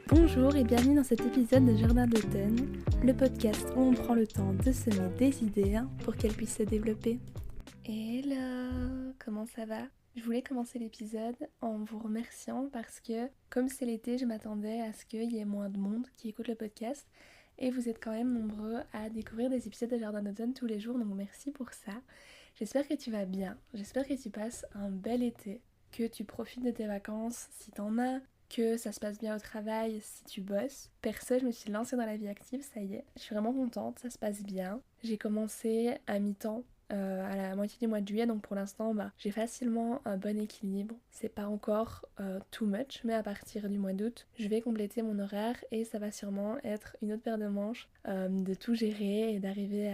Bonjour et bienvenue dans cet épisode de Jardin d'automne, le podcast où on prend le temps de semer des idées pour qu'elles puissent se développer. Hello, comment ça va ? Je voulais commencer l'épisode en vous remerciant parce que comme c'est l'été, je m'attendais à ce qu'il y ait moins de monde qui écoute le podcast et vous êtes quand même nombreux à découvrir des épisodes de Jardin d'automne tous les jours, donc merci pour ça. J'espère que tu vas bien, j'espère que tu passes un bel été, que tu profites de tes vacances si t'en as, que ça se passe bien au travail si tu bosses. Perso, je me suis lancée dans la vie active, ça y est. Je suis vraiment contente, ça se passe bien. J'ai commencé à mi-temps à la moitié du mois de juillet, donc pour l'instant j'ai facilement un bon équilibre. C'est pas encore too much, mais à partir du mois d'août, je vais compléter mon horaire et ça va sûrement être une autre paire de manches de tout gérer et d'arriver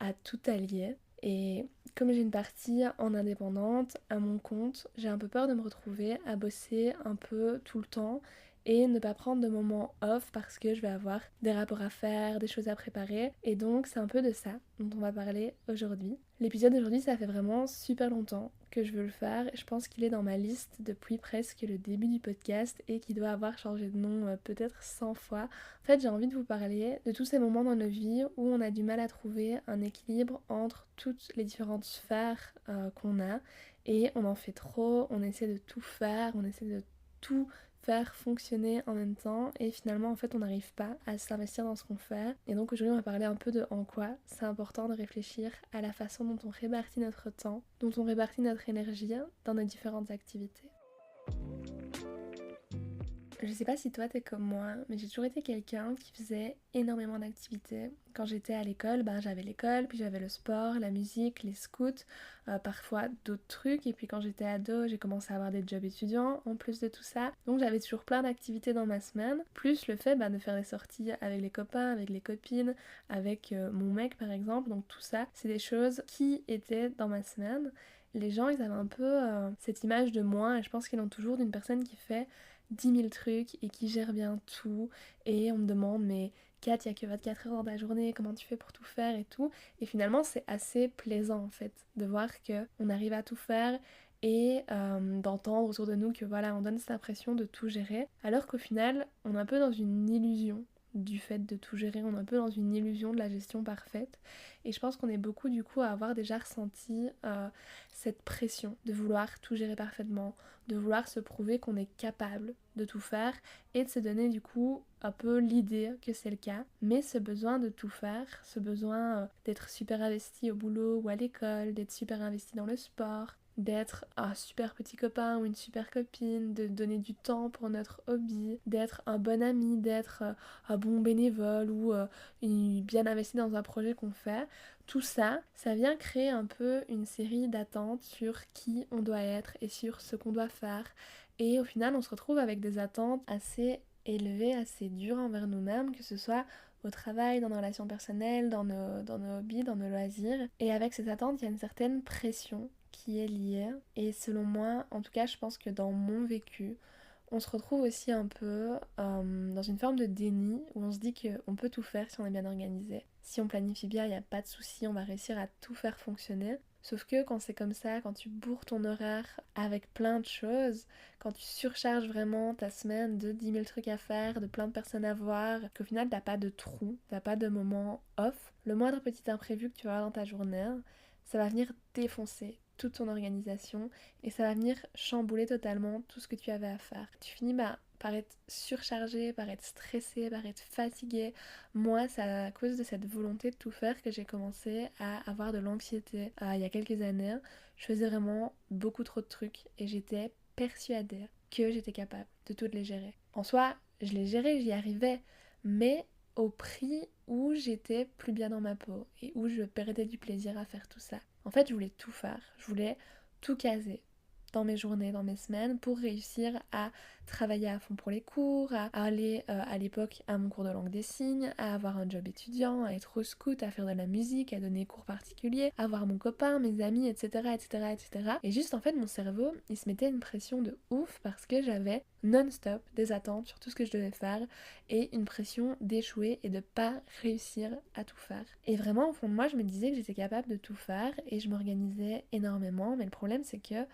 à tout allier. Et comme j'ai une partie en indépendante, à mon compte, j'ai un peu peur de me retrouver à bosser un peu tout le temps et ne pas prendre de moments off parce que je vais avoir des rapports à faire, des choses à préparer. Et donc c'est un peu de ça dont on va parler aujourd'hui. L'épisode d'aujourd'hui, ça fait vraiment super longtemps que je veux le faire. Je pense qu'il est dans ma liste depuis presque le début du podcast et qu'il doit avoir changé de nom peut-être 100 fois. En fait, j'ai envie de vous parler de tous ces moments dans nos vies où on a du mal à trouver un équilibre entre toutes les différentes sphères qu'on a et on en fait trop, on essaie de tout faire, on essaie de tout faire fonctionner en même temps et finalement en fait on n'arrive pas à s'investir dans ce qu'on fait. Et donc aujourd'hui on va parler un peu de en quoi c'est important de réfléchir à la façon dont on répartit notre temps, dont on répartit notre énergie dans nos différentes activités. Je sais pas si toi t'es comme moi, mais j'ai toujours été quelqu'un qui faisait énormément d'activités. Quand j'étais à l'école, j'avais l'école, puis j'avais le sport, la musique, les scouts, parfois d'autres trucs. Et puis quand j'étais ado, j'ai commencé à avoir des jobs étudiants en plus de tout ça. Donc j'avais toujours plein d'activités dans ma semaine, plus le fait de faire des sorties avec les copains, avec les copines, avec mon mec par exemple. Donc tout ça, c'est des choses qui étaient dans ma semaine. Les gens, ils avaient un peu cette image de moi, et je pense qu'ils l'ont toujours, d'une personne qui fait 10 000 trucs et qui gère bien tout. Et on me demande, mais Kat, il n'y a que 24 heures dans ta journée, comment tu fais pour tout faire et tout. Et finalement, c'est assez plaisant en fait de voir qu'on arrive à tout faire et d'entendre autour de nous que voilà, on donne cette impression de tout gérer, alors qu'au final, on est un peu dans une illusion du fait de tout gérer, on est un peu dans une illusion de la gestion parfaite. Et je pense qu'on est beaucoup du coup à avoir déjà ressenti cette pression de vouloir tout gérer parfaitement, de vouloir se prouver qu'on est capable de tout faire et de se donner du coup un peu l'idée que c'est le cas. Mais ce besoin de tout faire, ce besoin d'être super investi au boulot ou à l'école, d'être super investi dans le sport, d'être un super petit copain ou une super copine, de donner du temps pour notre hobby, d'être un bon ami, d'être un bon bénévole ou bien investi dans un projet qu'on fait, tout ça, ça vient créer un peu une série d'attentes sur qui on doit être et sur ce qu'on doit faire. Et au final, on se retrouve avec des attentes assez élevées, assez dures envers nous-mêmes, que ce soit au travail, dans nos relations personnelles, dans nos hobbies, dans nos loisirs. Et avec ces attentes, il y a une certaine pression qui est liée. Et selon moi, en tout cas, je pense que dans mon vécu, on se retrouve aussi un peu dans une forme de déni où on se dit qu'on peut tout faire si on est bien organisé. Si on planifie bien, il n'y a pas de souci, on va réussir à tout faire fonctionner. Sauf que quand c'est comme ça, quand tu bourres ton horaire avec plein de choses, quand tu surcharges vraiment ta semaine de 10 000 trucs à faire, de plein de personnes à voir, qu'au final t'as pas de trou, t'as pas de moment off, le moindre petit imprévu que tu vas avoir dans ta journée, ça va venir défoncer toute ton organisation et ça va venir chambouler totalement tout ce que tu avais à faire. Tu finis par être surchargé, par être stressé, par être fatigué. Moi, c'est à cause de cette volonté de tout faire que j'ai commencé à avoir de l'anxiété. Il y a quelques années, je faisais vraiment beaucoup trop de trucs et j'étais persuadée que j'étais capable de toutes les gérer. En soi, je les gérais, j'y arrivais, mais au prix où j'étais plus bien dans ma peau et où je perdais du plaisir à faire tout ça. En fait, je voulais tout faire, je voulais tout caser dans mes journées, dans mes semaines, pour réussir à travailler à fond pour les cours, à aller à l'époque à mon cours de langue des signes, à avoir un job étudiant, à être au scout, à faire de la musique, à donner cours particuliers, à voir mon copain, mes amis, etc., etc., etc. Et juste en fait, mon cerveau, il se mettait une pression de ouf parce que j'avais non-stop des attentes sur tout ce que je devais faire et une pression d'échouer et de pas réussir à tout faire. Et vraiment, au fond de moi, je me disais que j'étais capable de tout faire et je m'organisais énormément, mais le problème c'est que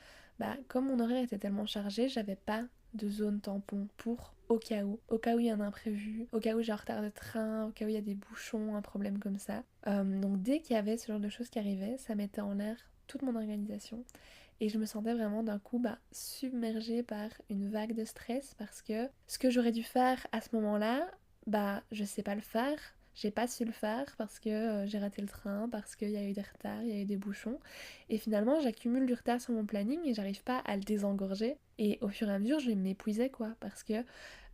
comme mon horaire était tellement chargé, j'avais pas de zones tampons pour au cas où il y a un imprévu, au cas où j'ai un retard de train, au cas où il y a des bouchons, un problème comme ça. Donc dès qu'il y avait ce genre de choses qui arrivaient, ça mettait en l'air toute mon organisation. Et je me sentais vraiment d'un coup submergée par une vague de stress parce que ce que j'aurais dû faire à ce moment-là, je sais pas le faire. J'ai pas su le faire parce que j'ai raté le train, parce qu'il y a eu des retards, il y a eu des bouchons. Et finalement, j'accumule du retard sur mon planning et j'arrive pas à le désengorger. Et au fur et à mesure, je m'épuisais quoi, parce que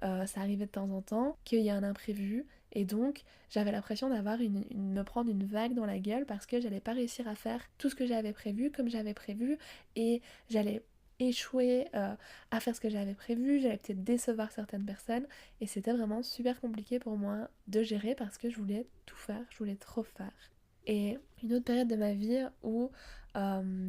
ça arrivait de temps en temps qu'il y a un imprévu. Et donc, j'avais l'impression me prendre une vague dans la gueule parce que j'allais pas réussir à faire tout ce que j'avais prévu comme j'avais prévu et j'allais échouer à faire ce que j'avais prévu, j'allais peut-être décevoir certaines personnes et c'était vraiment super compliqué pour moi de gérer parce que je voulais tout faire, je voulais trop faire. Et une autre période de ma vie où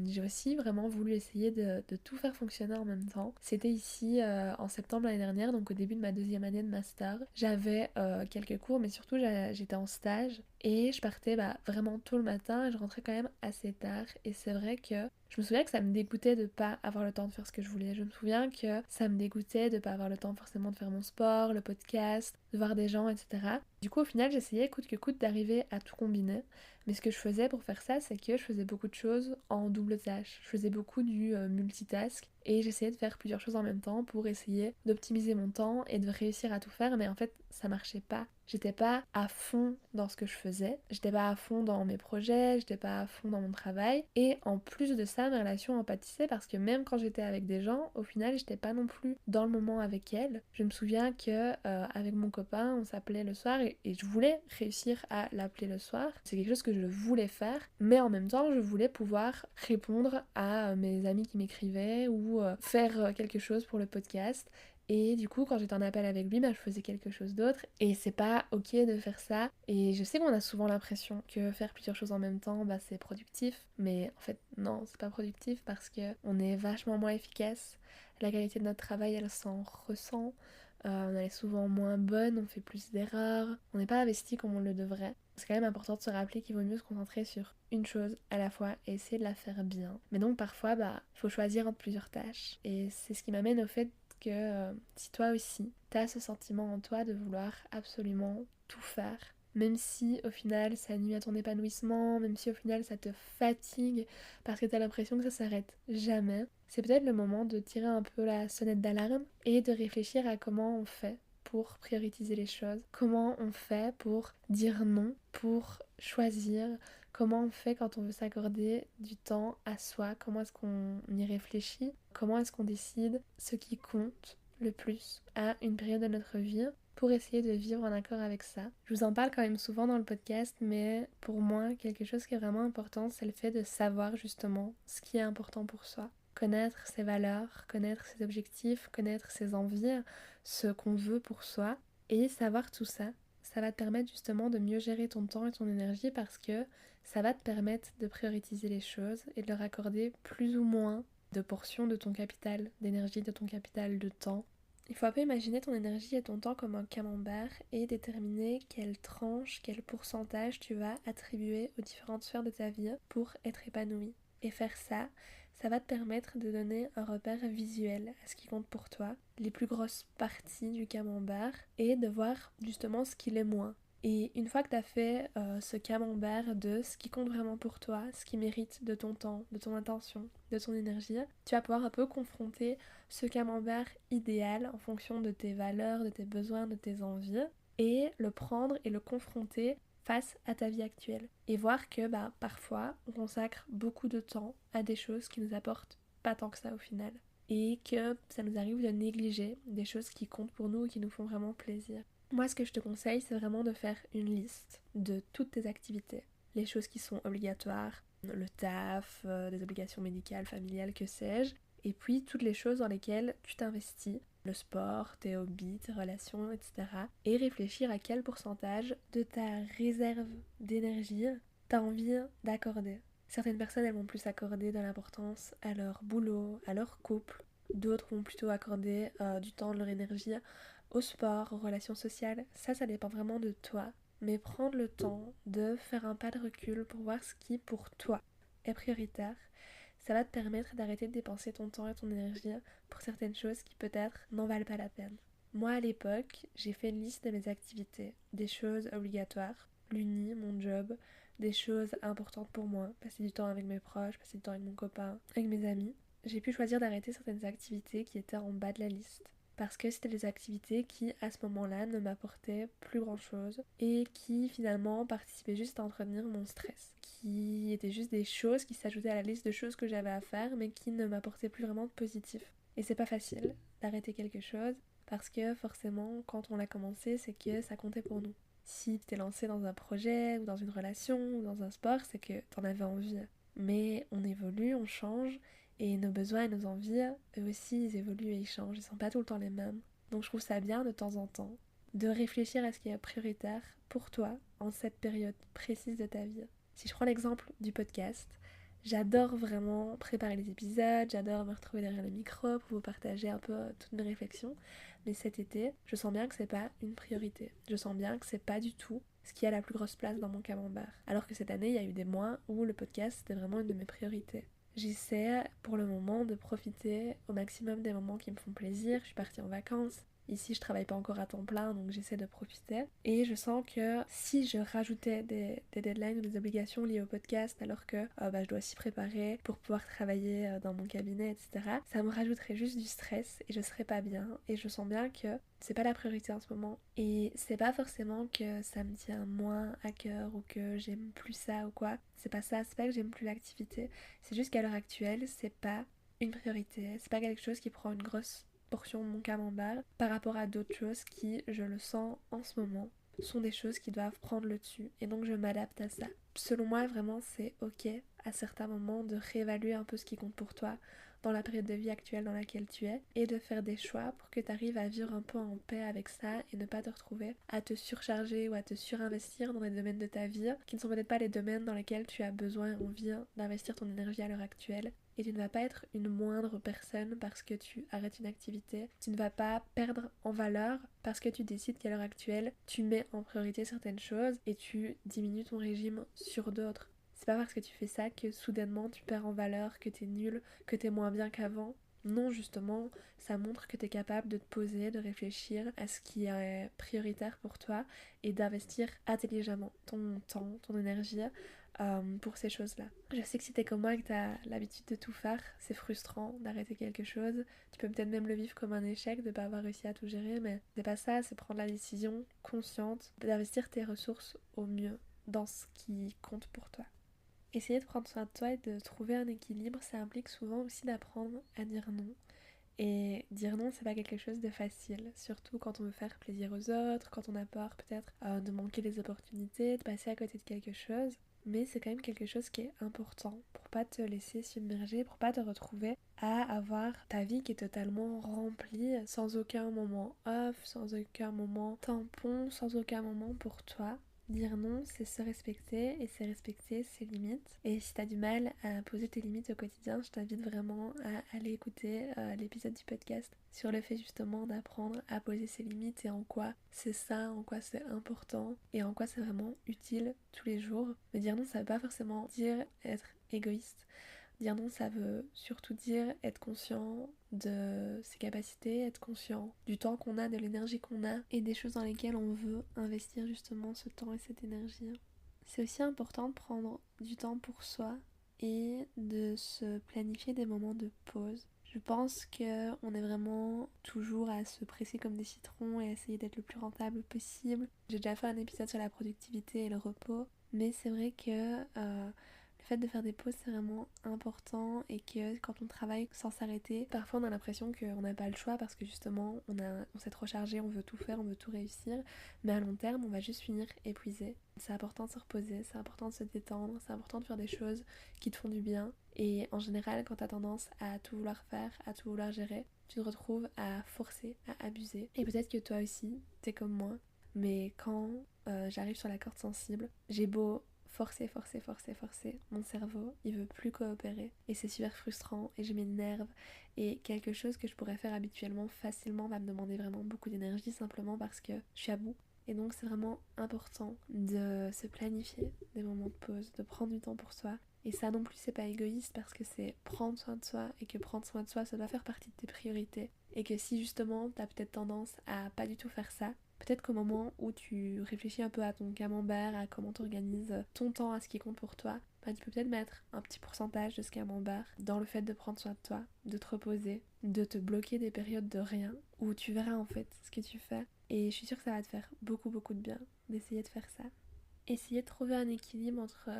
j'ai aussi vraiment voulu essayer de tout faire fonctionner en même temps. C'était ici en septembre l'année dernière, donc au début de ma deuxième année de master. J'avais quelques cours, mais surtout j'étais en stage et je partais vraiment tôt le matin et je rentrais quand même assez tard. Et c'est vrai que je me souviens que ça me dégoûtait de pas avoir le temps de faire ce que je voulais. Je me souviens que ça me dégoûtait de pas avoir le temps forcément de faire mon sport, le podcast, de voir des gens, etc. Du coup, au final, j'essayais coûte que coûte d'arriver à tout combiner. Mais ce que je faisais pour faire ça, c'est que je faisais beaucoup de choses en double tâche. Je faisais beaucoup du multitask et j'essayais de faire plusieurs choses en même temps pour essayer d'optimiser mon temps et de réussir à tout faire. Mais en fait, ça marchait pas. J'étais pas à fond dans ce que je faisais, j'étais pas à fond dans mes projets, j'étais pas à fond dans mon travail. Et en plus de ça, mes relations en pâtissaient parce que même quand j'étais avec des gens, au final, j'étais pas non plus dans le moment avec elles. Je me souviens que avec mon copain, on s'appelait le soir et je voulais réussir à l'appeler le soir. C'est quelque chose que je voulais faire, mais en même temps, je voulais pouvoir répondre à mes amis qui m'écrivaient ou faire quelque chose pour le podcast. Et du coup, quand j'étais en appel avec lui, je faisais quelque chose d'autre. Et c'est pas ok de faire ça. Et je sais qu'on a souvent l'impression que faire plusieurs choses en même temps, c'est productif. Mais en fait, non, c'est pas productif parce que on est vachement moins efficace. La qualité de notre travail, elle s'en ressent. On est souvent moins bonne, on fait plus d'erreurs. On n'est pas investi comme on le devrait. C'est quand même important de se rappeler qu'il vaut mieux se concentrer sur une chose à la fois et essayer de la faire bien. Mais donc parfois, il faut choisir entre plusieurs tâches. Et c'est ce qui m'amène au fait que si toi aussi, t'as ce sentiment en toi de vouloir absolument tout faire, même si au final ça nuit à ton épanouissement, même si au final ça te fatigue parce que t'as l'impression que ça s'arrête jamais, c'est peut-être le moment de tirer un peu la sonnette d'alarme et de réfléchir à comment on fait pour prioriser les choses, comment on fait pour dire non, pour choisir, comment on fait quand on veut s'accorder du temps à soi, comment est-ce qu'on y réfléchit, comment est-ce qu'on décide ce qui compte le plus à une période de notre vie pour essayer de vivre en accord avec ça. Je vous en parle quand même souvent dans le podcast, mais pour moi, quelque chose qui est vraiment important, c'est le fait de savoir justement ce qui est important pour soi. Connaître ses valeurs, connaître ses objectifs, connaître ses envies, ce qu'on veut pour soi, et savoir tout ça, ça va te permettre justement de mieux gérer ton temps et ton énergie parce que ça va te permettre de prioriser les choses et de leur accorder plus ou moins de portions de ton capital d'énergie, de ton capital de temps. Il faut un peu imaginer ton énergie et ton temps comme un camembert et déterminer quelle tranche, quel pourcentage tu vas attribuer aux différentes sphères de ta vie pour être épanoui. Et faire ça, ça va te permettre de donner un repère visuel à ce qui compte pour toi, les plus grosses parties du camembert et de voir justement ce qu'il est moins. Et une fois que tu as fait ce camembert de ce qui compte vraiment pour toi, ce qui mérite de ton temps, de ton attention, de ton énergie, tu vas pouvoir un peu confronter ce camembert idéal en fonction de tes valeurs, de tes besoins, de tes envies, et le prendre et le confronter face à ta vie actuelle. Et voir que parfois on consacre beaucoup de temps à des choses qui nous apportent pas tant que ça au final. Et que ça nous arrive de négliger des choses qui comptent pour nous et qui nous font vraiment plaisir. Moi, ce que je te conseille, c'est vraiment de faire une liste de toutes tes activités. Les choses qui sont obligatoires, le taf, des obligations médicales, familiales, que sais-je. Et puis toutes les choses dans lesquelles tu t'investis, le sport, tes hobbies, tes relations, etc. Et réfléchir à quel pourcentage de ta réserve d'énergie t'as envie d'accorder. Certaines personnes, elles vont plus accorder de l'importance à leur boulot, à leur couple. D'autres vont plutôt accorder du temps, de leur énergie au sport, aux relations sociales. Ça dépend vraiment de toi. Mais prendre le temps de faire un pas de recul pour voir ce qui, pour toi, est prioritaire, ça va te permettre d'arrêter de dépenser ton temps et ton énergie pour certaines choses qui peut-être n'en valent pas la peine. Moi à l'époque, j'ai fait une liste de mes activités, des choses obligatoires, l'uni, mon job, des choses importantes pour moi, passer du temps avec mes proches, passer du temps avec mon copain, avec mes amis. J'ai pu choisir d'arrêter certaines activités qui étaient en bas de la liste parce que c'était des activités qui à ce moment-là ne m'apportaient plus grand-chose et qui finalement participaient juste à entretenir mon stress, qui étaient juste des choses qui s'ajoutaient à la liste de choses que j'avais à faire mais qui ne m'apportaient plus vraiment de positif. Et c'est pas facile d'arrêter quelque chose parce que forcément quand on l'a commencé c'est que ça comptait pour nous. Si tu t'es lancé dans un projet ou dans une relation ou dans un sport, c'est que t'en avais envie. Mais on évolue, on change et nos besoins et nos envies, eux aussi, ils évoluent et ils changent, ils sont pas tout le temps les mêmes. Donc je trouve ça bien de temps en temps de réfléchir à ce qui est prioritaire pour toi en cette période précise de ta vie. Si je prends l'exemple du podcast, j'adore vraiment préparer les épisodes, j'adore me retrouver derrière le micro pour vous partager un peu toutes mes réflexions. Mais cet été, je sens bien que c'est pas une priorité. Je sens bien que c'est pas du tout ce qui a la plus grosse place dans mon camembert. Alors que cette année, il y a eu des mois où le podcast c'était vraiment une de mes priorités. J'essaie pour le moment de profiter au maximum des moments qui me font plaisir. Je suis partie en vacances. Ici, je travaille pas encore à temps plein, donc j'essaie de profiter. Et je sens que si je rajoutais des deadlines ou des obligations liées au podcast, alors que je dois s'y préparer pour pouvoir travailler dans mon cabinet, etc., ça me rajouterait juste du stress et je serais pas bien. Et je sens bien que c'est pas la priorité en ce moment. Et c'est pas forcément que ça me tient moins à cœur ou que j'aime plus ça ou quoi. C'est pas ça, c'est pas que j'aime plus l'activité. C'est juste qu'à l'heure actuelle, c'est pas une priorité. C'est pas quelque chose qui prend une grosse portion de mon camembert par rapport à d'autres choses qui, je le sens en ce moment, sont des choses qui doivent prendre le dessus. Et donc je m'adapte à ça. Selon moi, vraiment, c'est ok à certains moments de réévaluer un peu ce qui compte pour toi dans la période de vie actuelle dans laquelle tu es et de faire des choix pour que tu arrives à vivre un peu en paix avec ça et ne pas te retrouver à te surcharger ou à te surinvestir dans des domaines de ta vie qui ne sont peut-être pas les domaines dans lesquels tu as besoin et envie d'investir ton énergie à l'heure actuelle. Et tu ne vas pas être une moindre personne parce que tu arrêtes une activité. Tu ne vas pas perdre en valeur parce que tu décides qu'à l'heure actuelle, tu mets en priorité certaines choses et tu diminues ton régime sur d'autres. C'est pas parce que tu fais ça que soudainement tu perds en valeur, que t'es nul, que t'es moins bien qu'avant. Non, justement, ça montre que t'es capable de te poser, de réfléchir à ce qui est prioritaire pour toi et d'investir intelligemment ton temps, ton énergie pour ces choses-là. Je sais que si t'es comme moi et que t'as l'habitude de tout faire, c'est frustrant d'arrêter quelque chose. Tu peux peut-être même le vivre comme un échec de pas avoir réussi à tout gérer, mais c'est pas ça, c'est prendre la décision consciente d'investir tes ressources au mieux dans ce qui compte pour toi. Essayer de prendre soin de toi et de trouver un équilibre, ça implique souvent aussi d'apprendre à dire non. Et dire non, c'est pas quelque chose de facile, surtout quand on veut faire plaisir aux autres, quand on a peur peut-être de manquer des opportunités, de passer à côté de quelque chose. Mais c'est quand même quelque chose qui est important pour pas te laisser submerger, pour pas te retrouver à avoir ta vie qui est totalement remplie, sans aucun moment off, sans aucun moment tampon, sans aucun moment pour toi. Dire non, c'est se respecter et c'est respecter ses limites. Et si t'as du mal à poser tes limites au quotidien, je t'invite vraiment à aller écouter l'épisode du podcast sur le fait justement d'apprendre à poser ses limites et en quoi c'est ça, en quoi c'est important et en quoi c'est vraiment utile tous les jours. Mais dire non, ça veut pas forcément dire être égoïste. Dire non, ça veut surtout dire être conscient de ses capacités, être conscient du temps qu'on a, de l'énergie qu'on a et des choses dans lesquelles on veut investir justement ce temps et cette énergie. C'est aussi important de prendre du temps pour soi et de se planifier des moments de pause. Je pense qu'on est vraiment toujours à se presser comme des citrons et à essayer d'être le plus rentable possible. J'ai déjà fait un épisode sur la productivité et le repos, mais c'est vrai que le fait de faire des pauses c'est vraiment important et que quand on travaille sans s'arrêter, parfois on a l'impression qu'on n'a pas le choix parce que justement on s'est trop chargé, on veut tout faire, on veut tout réussir, mais à long terme on va juste finir épuisé. C'est important de se reposer, c'est important de se détendre, c'est important de faire des choses qui te font du bien et en général quand t'as tendance à tout vouloir faire, à tout vouloir gérer, tu te retrouves à forcer, à abuser et peut-être que toi aussi t'es comme moi, mais quand j'arrive sur la corde sensible, j'ai beau forcer, mon cerveau, il veut plus coopérer et c'est super frustrant et je m'énerve et quelque chose que je pourrais faire habituellement facilement va me demander vraiment beaucoup d'énergie simplement parce que je suis à bout. Et donc c'est vraiment important de se planifier des moments de pause, de prendre du temps pour soi Et ça non plus c'est pas égoïste parce que c'est prendre soin de soi et que prendre soin de soi ça doit faire partie de tes priorités. Et que si justement t'as peut-être tendance à pas du tout faire ça, peut-être qu'au moment où tu réfléchis un peu à ton camembert, à comment tu organises ton temps, à ce qui compte pour toi, bah, tu peux peut-être mettre un petit pourcentage de ce camembert dans le fait de prendre soin de toi, de te reposer, de te bloquer des périodes de rien où tu verras en fait ce que tu fais. Et je suis sûre que ça va te faire beaucoup de bien d'essayer de faire ça. Essayer de trouver un équilibre entre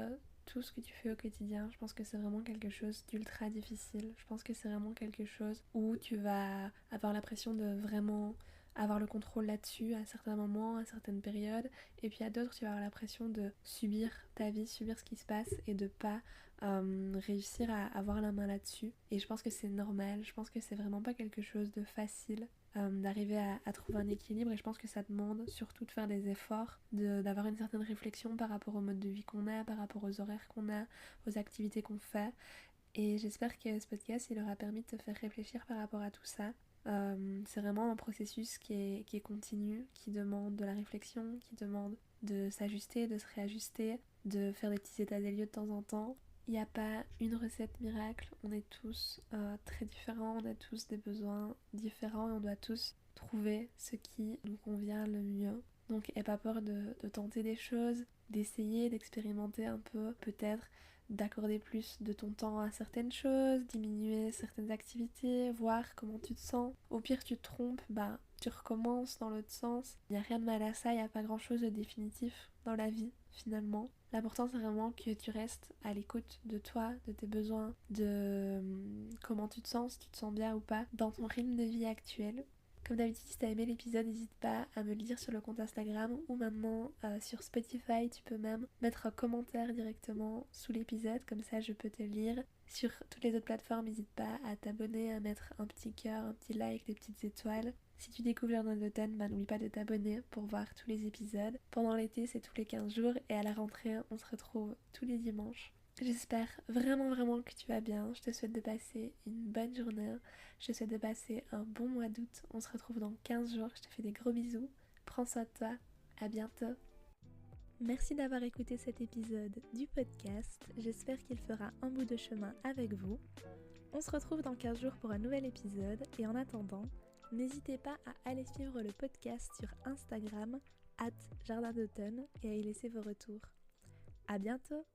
tout ce que tu fais au quotidien, je pense que c'est vraiment quelque chose d'ultra difficile. Je pense que c'est vraiment quelque chose où tu vas avoir l'impression de vraiment avoir le contrôle là-dessus à certains moments, à certaines périodes, et puis à d'autres tu vas avoir l'impression de subir ta vie, subir ce qui se passe et de pas réussir à avoir la main là-dessus. Et je pense que c'est normal, je pense que c'est vraiment pas quelque chose de facile d'arriver à trouver un équilibre, et je pense que ça demande surtout de faire des efforts, d'avoir une certaine réflexion par rapport au mode de vie qu'on a, par rapport aux horaires qu'on a, aux activités qu'on fait. Et j'espère que ce podcast il aura permis de te faire réfléchir par rapport à tout ça. C'est vraiment un processus qui est continu, qui demande de la réflexion, qui demande de s'ajuster, de se réajuster, de faire des petits états des lieux de temps en temps. Il n'y a pas une recette miracle, on est tous très différents, on a tous des besoins différents et on doit tous trouver ce qui nous convient le mieux. Donc aie pas peur de tenter des choses, d'essayer, d'expérimenter un peu, peut-être d'accorder plus de ton temps à certaines choses, diminuer certaines activités, voir comment tu te sens. Au pire tu te trompes, bah tu recommences dans l'autre sens. Il n'y a rien de mal à ça, il n'y a pas grand chose de définitif dans la vie finalement. L'important c'est vraiment que tu restes à l'écoute de toi, de tes besoins, de comment tu te sens, si tu te sens bien ou pas dans ton rythme de vie actuel. Comme d'habitude, si t'as aimé l'épisode, n'hésite pas à me le dire sur le compte Instagram ou maintenant sur Spotify. Tu peux même mettre un commentaire directement sous l'épisode, comme ça je peux te lire. Sur toutes les autres plateformes, n'hésite pas à t'abonner, à mettre un petit cœur, un petit like, des petites étoiles. Si tu découvres Jardin d'automne, bah, n'oublie pas de t'abonner pour voir tous les épisodes. Pendant l'été, c'est tous les 15 jours et à la rentrée, on se retrouve tous les dimanches. J'espère vraiment que tu vas bien. Je te souhaite de passer une bonne journée. Je te souhaite de passer un bon mois d'août. On se retrouve dans 15 jours. Je te fais des gros bisous. Prends soin de toi. À bientôt. Merci d'avoir écouté cet épisode du podcast. J'espère qu'il fera un bout de chemin avec vous. On se retrouve dans 15 jours pour un nouvel épisode. Et en attendant, n'hésitez pas à aller suivre le podcast sur Instagram @jardin d'automne et à y laisser vos retours. À bientôt!